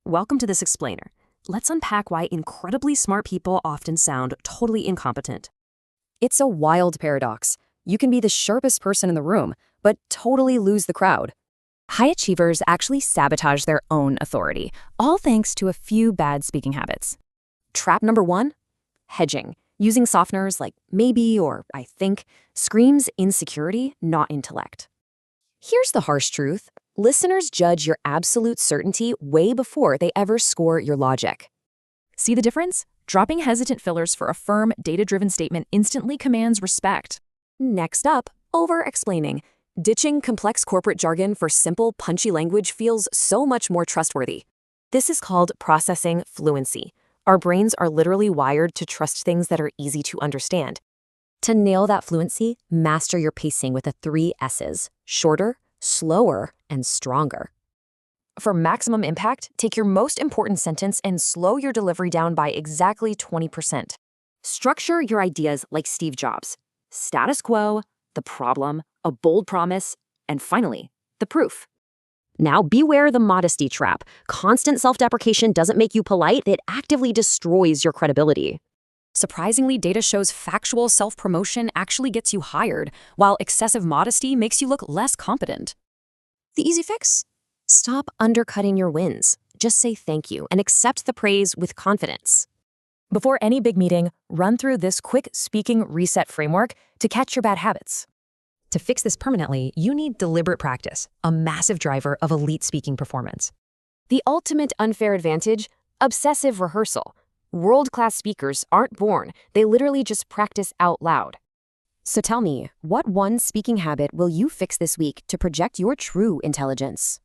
Welcome to this explainer. Let's unpack why incredibly smart people often sound totally incompetent. It's a wild paradox. You can be the sharpest person in the room, but totally lose the crowd. High achievers actually sabotage their own authority, all thanks to a few bad speaking habits. Trap number 1, hedging. Using softeners like maybe or I think screams insecurity, not intellect. Here's the harsh truth. Listeners judge your absolute certainty way before they ever score your logic. See the difference? Dropping hesitant fillers for a firm, data-driven statement instantly commands respect. Next up, over-explaining. Ditching complex corporate jargon for simple, punchy language feels so much more trustworthy. This is called processing fluency. Our brains are literally wired to trust things that are easy to understand. To nail that fluency, master your pacing with the 3 S's: shorter, slower, and stronger. For maximum impact, take your most important sentence and slow your delivery down by exactly 20%. Structure your ideas like Steve Jobs. Status quo, the problem, a bold promise, and finally, the proof. Now beware the modesty trap. Constant self-deprecation doesn't make you polite, it actively destroys your credibility. Surprisingly, data shows factual self-promotion actually gets you hired, while excessive modesty makes you look less competent. The easy fix? Stop undercutting your wins. Just say thank you and accept the praise with confidence. Before any big meeting, run through this quick speaking reset framework to catch your bad habits. To fix this permanently, you need deliberate practice, a massive driver of elite speaking performance. The ultimate unfair advantage? Obsessive rehearsal. World-class speakers aren't born, they literally just practice out loud. So tell me, what one speaking habit will you fix this week to project your true intelligence?